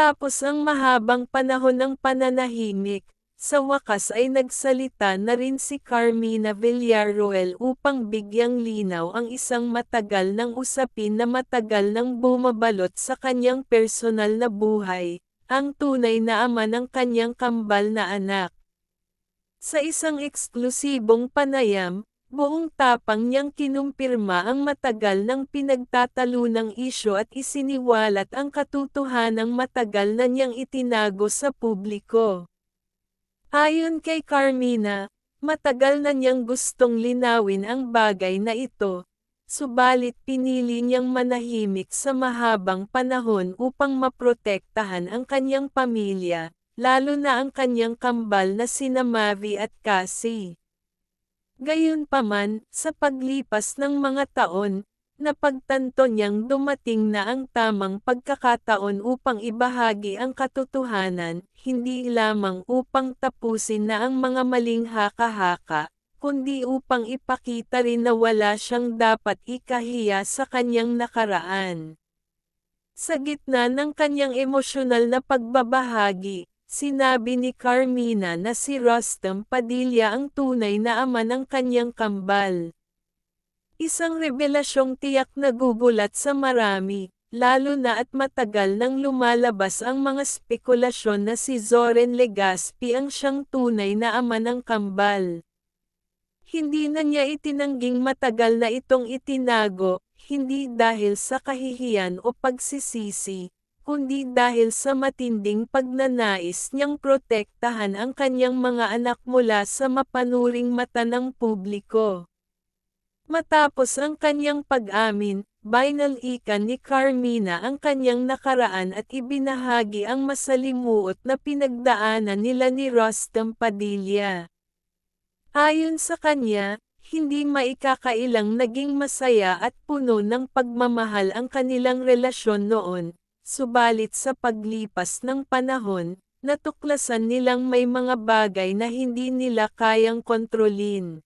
Matapos ang mahabang panahon ng pananahimik, sa wakas ay nagsalita na rin si Carmina Villarroel upang bigyang linaw ang isang matagal ng usapin na matagal nang bumabalot sa kanyang personal na buhay, ang tunay na ama ng kanyang kambal na anak. Sa isang eksklusibong panayam, buong tapang niyang kinumpirma ang matagal nang pinagtatalunang isyu at isiniwalat ang katotohanang matagal na niyang itinago sa publiko. Ayon kay Carmina, matagal na niyang gustong linawin ang bagay na ito, subalit pinili niyang manahimik sa mahabang panahon upang maprotektahan ang kanyang pamilya, lalo na ang kanyang kambal na sina Mavi at Cassie. Gayunpaman, sa paglipas ng mga taon, napagtanto niyang dumating na ang tamang pagkakataon upang ibahagi ang katotohanan, hindi lamang upang tapusin na ang mga maling haka-haka, kundi upang ipakita rin na wala siyang dapat ikahiya sa kanyang nakaraan. Sa gitna ng kanyang emosyonal na pagbabahagi, sinabi ni Carmina na si Rustam Padilla ang tunay na ama ng kanyang kambal. Isang revelasyong tiyak na gugulat sa marami, lalo na at matagal nang lumalabas ang mga spekulasyon na si Zoren Legaspi ang siyang tunay na ama ng kambal. Hindi na niya itinangging matagal na itong itinago, hindi dahil sa kahihiyan o pagsisisi, kundi dahil sa matinding pagnanais niyang protektahan ang kanyang mga anak mula sa mapanuring mata ng publiko. Matapos ang kanyang pag-amin, binalikan ni Carmina ang kanyang nakaraan at ibinahagi ang masalimuot na pinagdaanan nila ni Rustam Padilla. Ayon sa kanya, hindi maikakailang naging masaya at puno ng pagmamahal ang kanilang relasyon noon, subalit sa paglipas ng panahon, natuklasan nilang may mga bagay na hindi nila kayang kontrolin.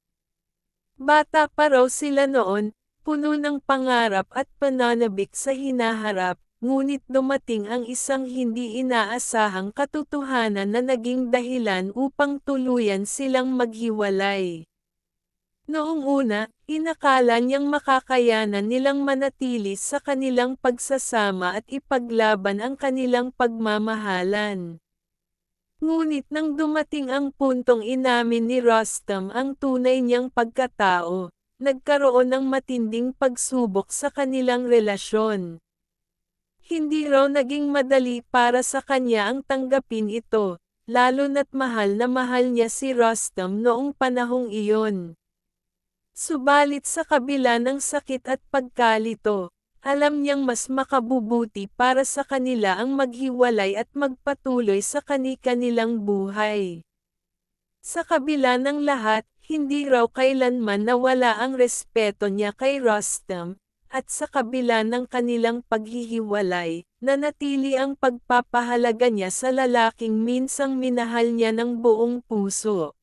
Bata pa raw sila noon, puno ng pangarap at pananabik sa hinaharap, ngunit dumating ang isang hindi inaasahang katotohanan na naging dahilan upang tuluyan silang maghiwalay. Noong una, inakala niyang makakayanan nilang manatili sa kanilang pagsasama at ipaglaban ang kanilang pagmamahalan. Ngunit nang dumating ang puntong inamin ni Rustam ang tunay niyang pagkatao, nagkaroon ng matinding pagsubok sa kanilang relasyon. Hindi raw naging madali para sa kanya ang tanggapin ito, lalo na't mahal na mahal niya si Rustam noong panahong iyon. Subalit sa kabila ng sakit at pagkalito, alam niyang mas makabubuti para sa kanila ang maghiwalay at magpatuloy sa kani-kanilang buhay. Sa kabila ng lahat, hindi raw kailanman nawala ang respeto niya kay Rustam, at sa kabila ng kanilang paghihiwalay, nanatili ang pagpapahalaga niya sa lalaking minsang minahal niya ng buong puso.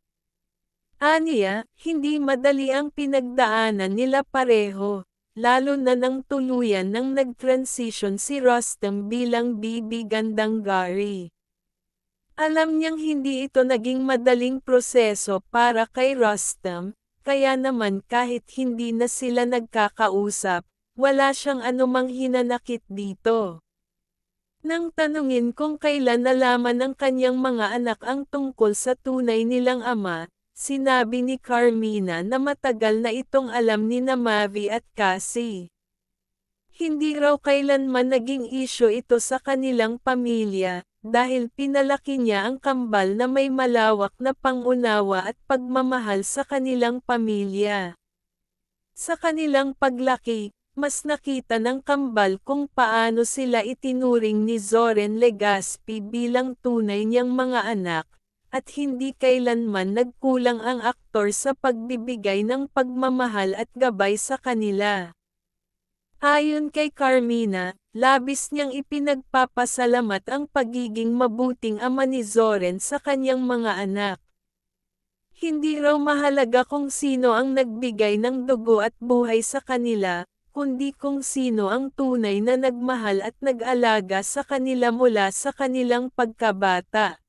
Aniya, hindi madali ang pinagdaanan nila pareho, lalo na nang tuluyan nang nag-transition si Rustam bilang Bibi Gandangari. Alam niyang hindi ito naging madaling proseso para kay Rustam, kaya naman kahit hindi na sila nagkakausap, wala siyang anumang hinanakit dito. Nang tanungin kung kailan nalaman ng kanyang mga anak ang tungkol sa tunay nilang ama, sinabi ni Carmina na matagal na itong alam ni Mavi at Cassie. Hindi raw kailanman naging isyu ito sa kanilang pamilya, dahil pinalaki niya ang kambal na may malawak na pangunawa at pagmamahal sa kanilang pamilya. Sa kanilang paglaki, mas nakita ng kambal kung paano sila itinuring ni Zoren Legaspi bilang tunay niyang mga anak, at hindi kailanman nagkulang ang aktor sa pagbibigay ng pagmamahal at gabay sa kanila. Ayon kay Carmina, labis niyang ipinagpapasalamat ang pagiging mabuting ama ni Zoren sa kanyang mga anak. Hindi raw mahalaga kung sino ang nagbigay ng dugo at buhay sa kanila, kundi kung sino ang tunay na nagmahal at nag-alaga sa kanila mula sa kanilang pagkabata.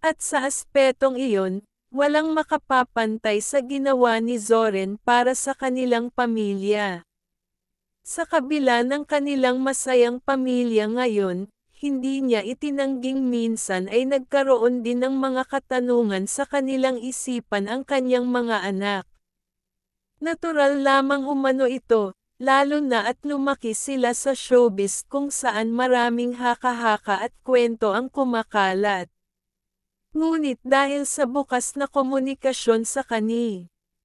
At sa aspetong iyon, walang makapapantay sa ginawa ni Zoren para sa kanilang pamilya. Sa kabila ng kanilang masayang pamilya ngayon, hindi niya itinangging minsan ay nagkaroon din ng mga katanungan sa kanilang isipan ang kanyang mga anak. Natural lamang umano ito, lalo na at lumaki sila sa showbiz kung saan maraming haka-haka at kwento ang kumakalat. Ngunit dahil sa bukas na komunikasyon sa kani